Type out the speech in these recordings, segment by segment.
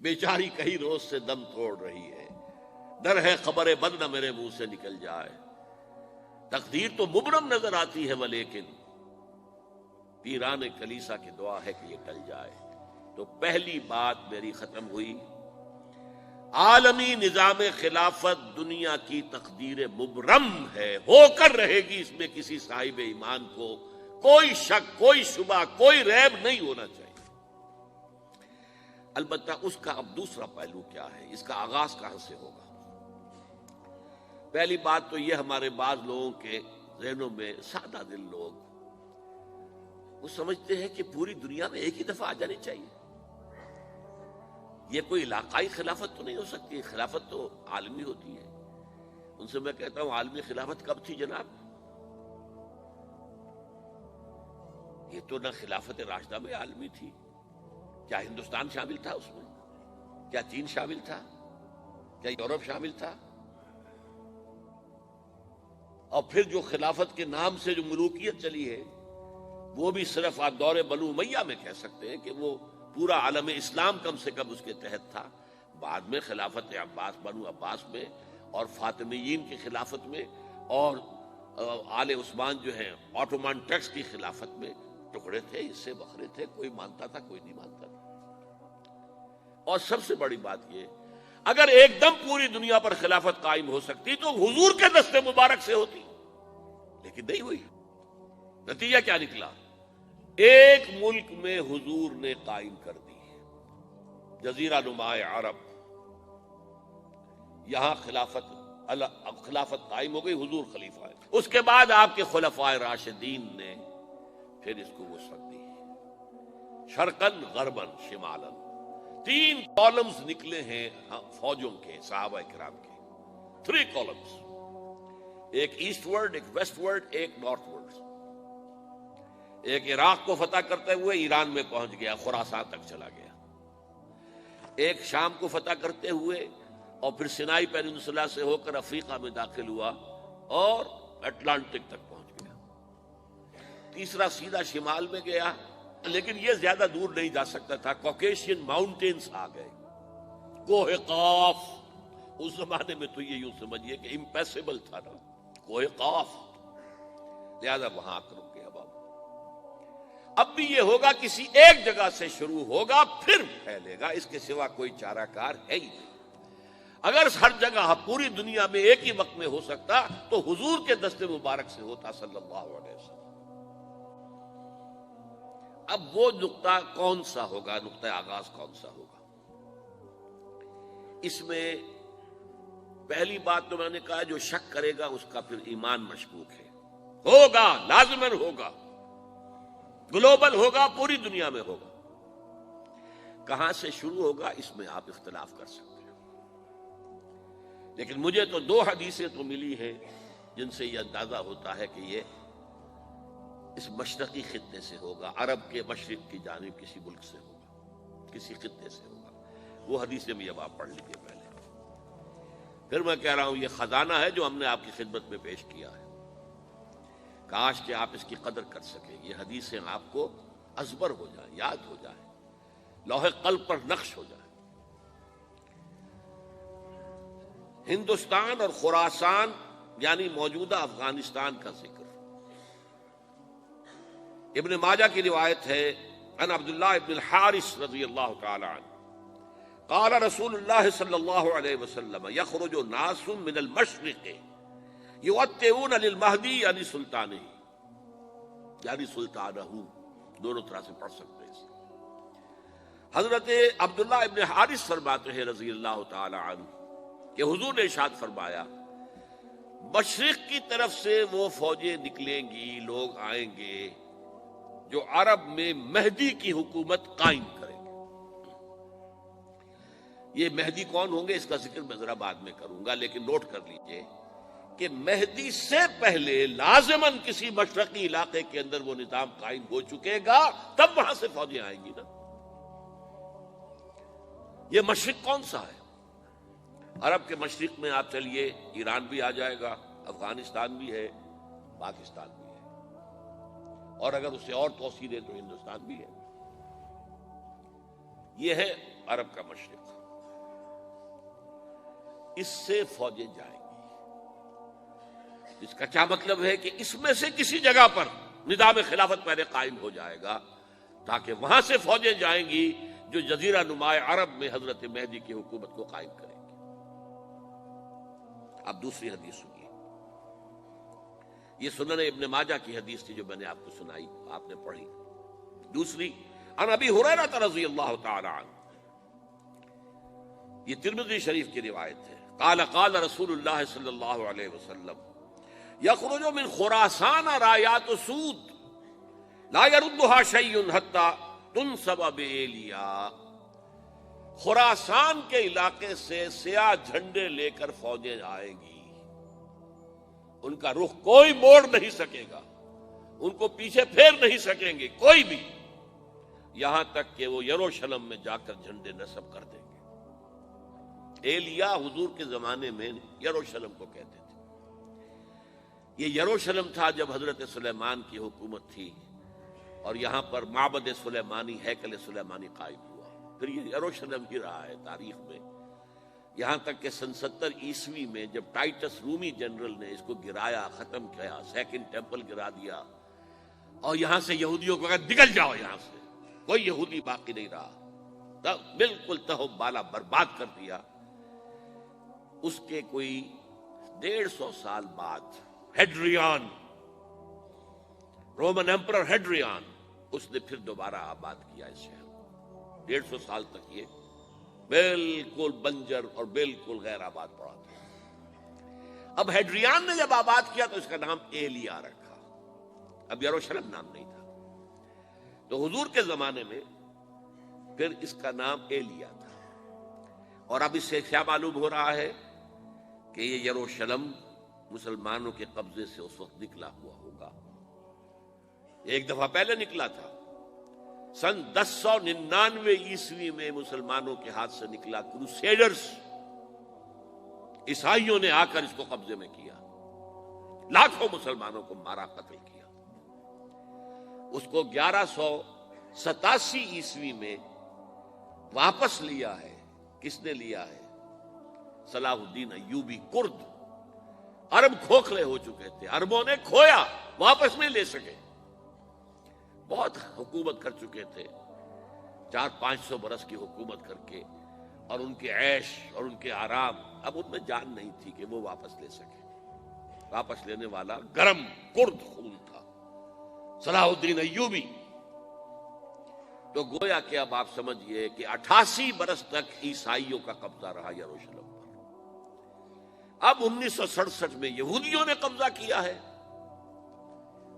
بیچاری کئی روز سے دم توڑ رہی ہے، ڈر ہے خبر بد نہ میرے منہ سے نکل جائے، تقدیر تو مبرم نظر آتی ہے ولیکن پیران کلیسا کی دعا ہے کہ یہ ٹل جائے۔ تو پہلی بات میری ختم ہوئی، عالمی نظام خلافت دنیا کی تقدیر مبرم ہے، ہو کر رہے گی، اس میں کسی صاحب ایمان کو کوئی شک، کوئی شبہ، کوئی ریب نہیں ہونا چاہیے۔ البتہ اس کا اب دوسرا پہلو کیا ہے، اس کا آغاز کہاں سے ہوگا؟ پہلی بات تو یہ، ہمارے بعض لوگوں کے ذہنوں میں، سادہ دل لوگ وہ سمجھتے ہیں کہ پوری دنیا میں ایک ہی دفعہ آ جانی چاہیے، یہ کوئی علاقائی خلافت تو نہیں ہو سکتی، خلافت تو عالمی ہوتی ہے۔ ان سے میں کہتا ہوں، عالمی خلافت کب تھی جناب؟ یہ تو نہ خلافت راشدہ میں عالمی تھی، کیا ہندوستان شامل تھا اس میں؟ کیا چین شامل تھا؟ کیا یورپ شامل تھا؟ اور پھر جو خلافت کے نام سے جو ملوکیت چلی ہے، وہ بھی صرف آپ دور بنو امیہ میں کہہ سکتے ہیں کہ وہ پورا عالم اسلام کم سے کم اس کے تحت تھا۔ بعد میں خلافت عباس، بنو عباس میں، اور فاطمیین کی خلافت میں، اور آل عثمان جو ہیں آٹومان ٹرکس کی خلافت میں ٹکڑے تھے، اس سے بکھرے تھے، کوئی مانتا تھا، کوئی نہیں مانتا تھا۔ اور سب سے بڑی بات یہ، اگر ایک دم پوری دنیا پر خلافت قائم ہو سکتی تو حضور کے دست مبارک سے ہوتی، لیکن نہیں ہوئی۔ نتیجہ کیا نکلا؟ ایک ملک میں حضور نے قائم کر دی، جزیرہ نما عرب، یہاں خلافت قائم ہو گئی، حضور خلیفہ ہے۔ اس کے بعد آپ کے خلفائے راشدین نے پھر اس کو وسعت دی، شرقاً غرباً شمالاً، 3 کالمز نکلے ہیں فوجوں کے، صحابہ کرام کے، 3 کالمز، ایک ایسٹ ورڈ، ایک ویسٹ ورڈ، ایک نارتھ ورڈ۔ ایک عراق کو فتح کرتے ہوئے ایران میں پہنچ گیا، خراسان تک چلا گیا، ایک شام کو فتح کرتے ہوئے اور پھر سینائی پیننسولا سے ہو کر افریقہ میں داخل ہوا اور اٹلانٹک تک پہنچ گیا، تیسرا سیدھا شمال میں گیا، لیکن یہ زیادہ دور نہیں جا سکتا تھا، کوکیشین ماؤنٹینز آ گئے، کوہ قاف، اس زمانے میں تو یہ یوں سمجھیے کہ امپیسیبل تھا نا، کوہ قاف، لہذا وہاں آ کر رک گیا بابا۔ اب بھی یہ ہوگا، کسی ایک جگہ سے شروع ہوگا پھر پھیلے گا، اس کے سوا کوئی چارہ کار ہے ہی نہیں۔ اگر ہر جگہ پوری دنیا میں ایک ہی وقت میں ہو سکتا تو حضور کے دست مبارک سے ہوتا صلی اللہ علیہ وسلم۔ اب وہ نقطہ کون سا ہوگا، نقطہ آغاز کون سا ہوگا؟ اس میں پہلی بات تو میں نے کہا، جو شک کرے گا اس کا پھر ایمان مشکوک ہے، ہوگا، لازماً ہوگا، گلوبل ہوگا، پوری دنیا میں ہوگا۔ کہاں سے شروع ہوگا اس میں آپ اختلاف کر سکتے ہیں، لیکن مجھے تو 2 حدیثیں تو ملی ہیں جن سے یہ اندازہ ہوتا ہے کہ یہ اس مشرقی خطے سے ہوگا، عرب کے مشرق کی جانب کسی ملک سے ہوگا، کسی خطے سے ہوگا۔ وہ حدیثیں بھی اب آپ پڑھ لیجیے پہلے، پھر میں کہہ رہا ہوں یہ خزانہ ہے جو ہم نے آپ کی خدمت میں پیش کیا ہے، کاش کہ آپ اس کی قدر کر سکیں، یہ حدیثیں آپ کو ازبر ہو جائیں، یاد ہو جائیں، لوح قلب پر نقش ہو جائیں۔ ہندوستان اور خراسان یعنی موجودہ افغانستان کا ذکر، ابن ماجہ کی روایت ہے، عن عبداللہ ابن الحارث رضی اللہ تعالی عنہ قال رسول اللہ صلی اللہ علیہ وسلم یخرج ناس من المشرق یوطئون للمہدی یعنی سلطانہ، یعنی سلطانہ، دونوں طرح سے پڑھ سکتے ہیں۔ حضرت عبداللہ ابن حارث فرماتے ہیں رضی اللہ تعالی عنہ کہ حضور نے ارشاد فرمایا، مشرق کی طرف سے وہ فوجیں نکلیں گی، لوگ آئیں گے جو عرب میں مہدی کی حکومت قائم کریں گے۔ یہ مہدی کون ہوں گے اس کا ذکر میں ذرا بعد میں کروں گا، لیکن نوٹ کر لیجئے کہ مہدی سے پہلے لازماً کسی مشرقی علاقے کے اندر وہ نظام قائم ہو چکے گا، تب وہاں سے فوجیں آئیں گی نا۔ یہ مشرق کون سا ہے؟ عرب کے مشرق میں آپ چلیے، ایران بھی آ جائے گا، افغانستان بھی ہے، پاکستان بھی ہے، اور اگر اسے اور توسیع دیں تو ہندوستان بھی ہے۔ یہ ہے عرب کا مشرق، اس سے فوجیں جائیں گی۔ اس کا کیا مطلب ہے کہ اس میں سے کسی جگہ پر نظام خلافت پہلے قائم ہو جائے گا، تاکہ وہاں سے فوجیں جائیں گی جو جزیرہ نما عرب میں حضرت مہدی کی حکومت کو قائم کریں گی۔ اب دوسری حدیث سنیے، یہ سنن ابن ماجہ کی حدیث تھی جو میں نے آپ کو سنائی، آپ نے پڑھی۔ دوسری، عن ابی ہریرہ رضی اللہ تعالی عنہ، یہ ترمذی شریف کی روایت ہے، قال قال رسول اللہ صلی اللہ علیہ وسلم یخرج من خراسان رایات سود لا يردها شیء حتی تنصب بایلیا، خراسان کے علاقے سے سیاہ جھنڈے لے کر فوجیں آئیں گی، ان کا رخ کوئی موڑ نہیں سکے گا، ان کو پیچھے پھیر نہیں سکیں گے کوئی بھی، یہاں تک کہ وہ یروشلم میں جا کر جھنڈے نصب کر دیں گے۔ ایلیا حضور کے زمانے میں یروشلم کو کہتے تھے۔ یہ یروشلم تھا جب حضرت سلیمان کی حکومت تھی اور یہاں پر معبد سلیمانی، ہیکل سلیمانی قائم ہوا، پھر یہ یروشلم ہی رہا ہے تاریخ میں، یہاں تک کہ سن 70 عیسوی میں جب ٹائٹس رومی جنرل نے اس کو گرایا، ختم کیا، سیکنڈ ٹیمپل گرا دیا، اور یہاں سے یہودیوں کو کہا نکل جاؤ، یہاں سے کوئی یہودی باقی نہیں رہا، بالکل تہو بالا برباد کر دیا۔ اس کے کوئی 150 سال بعد ہیڈریان، رومن ایمپرر ہیڈریان، اس نے پھر دوبارہ آباد کیا اس شہر۔ 150 سال تک یہ بالکل بنجر اور بالکل غیر آباد پڑا تھا۔ اب ہیڈریان نے جب آباد کیا تو اس کا نام ایلیا رکھا، اب یروشلم نام نہیں تھا، تو حضور کے زمانے میں پھر اس کا نام ایلیا تھا۔ اور اب اس سے کیا معلوم ہو رہا ہے کہ یہ یروشلم مسلمانوں کے قبضے سے اس وقت نکلا ہوا ہوگا، ایک دفعہ پہلے نکلا تھا، سن 1099 عیسوی میں مسلمانوں کے ہاتھ سے نکلا، کروسیڈرز عیسائیوں نے آ کر اس کو قبضے میں کیا، لاکھوں مسلمانوں کو مارا، قتل کیا۔ اس کو 1187 عیسوی میں واپس لیا ہے، کس نے لیا ہے؟ صلاح الدین ایوبی، کرد، عرب کھوکھلے ہو چکے تھے، عربوں نے کھویا، واپس نہیں لے سکے، بہت حکومت کر چکے تھے، 400-500 برس کی حکومت کر کے، اور ان کے عیش اور ان کے آرام، اب ان میں جان نہیں تھی کہ وہ واپس لے سکے۔ واپس لینے والا گرم کرد خون تھا، صلاح الدین ایوبی۔ تو گویا کہ اب آپ سمجھئے کہ 88 برس تک عیسائیوں کا قبضہ رہا یروشلم پر۔ اب 1967 میں یہودیوں نے قبضہ کیا ہے،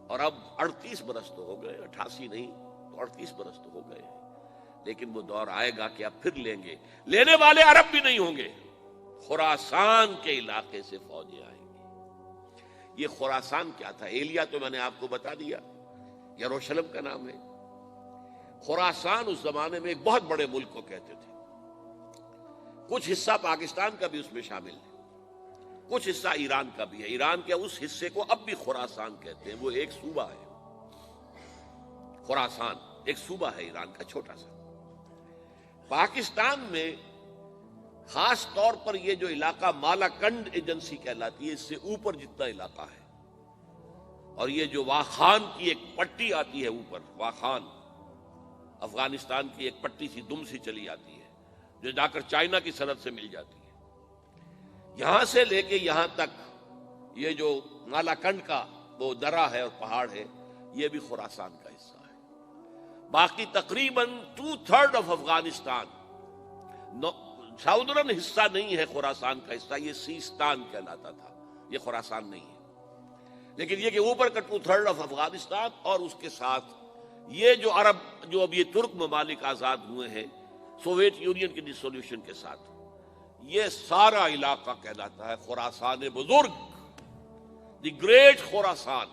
اور اب 38 برس تو ہو گئے، 88 نہیں تو 38 برس تو ہو گئے، لیکن وہ دور آئے گا کہ اب پھر لیں گے، لینے والے عرب بھی نہیں ہوں گے، خراسان کے علاقے سے فوجیں آئیں گی۔ یہ خراسان کیا تھا؟ ایلیا تو میں نے آپ کو بتا دیا، یروشلم کا نام ہے۔ خراسان اس زمانے میں ایک بہت بڑے ملک کو کہتے تھے، کچھ حصہ پاکستان کا بھی اس میں شامل ہے، کچھ حصہ ایران کا بھی ہے، ایران کے اس حصے کو اب بھی خراسان کہتے ہیں، وہ ایک صوبہ ہے، خراسان ایک صوبہ ہے ایران کا چھوٹا سا۔ پاکستان میں خاص طور پر یہ جو علاقہ مالاکنڈ ایجنسی کہلاتی ہے، اس سے اوپر جتنا علاقہ ہے، اور یہ جو واخان کی ایک پٹی آتی ہے اوپر، واخان افغانستان کی ایک پٹی سی دم سی چلی آتی ہے جو جا کر چائنا کی سرحد سے مل جاتی ہے، یہاں سے لے کے یہاں تک یہ جو مالاکنڈ کا وہ درہ ہے اور پہاڑ ہے، یہ بھی خراسان کا حصہ ہے۔ باقی تقریباً 2/3 آف افغانستان، ساؤدرن حصہ نہیں ہے خراسان کا حصہ، یہ سیستان کہلاتا تھا، یہ خراسان نہیں ہے، لیکن یہ کہ اوپر کا 2/3 آف افغانستان، اور اس کے ساتھ یہ جو عرب، جو اب یہ ترک ممالک آزاد ہوئے ہیں سوویت یونین کی ڈسولوشن کے ساتھ، یہ سارا علاقہ کہلاتا ہے خراسان بزرگ، دی گریٹ خراسان۔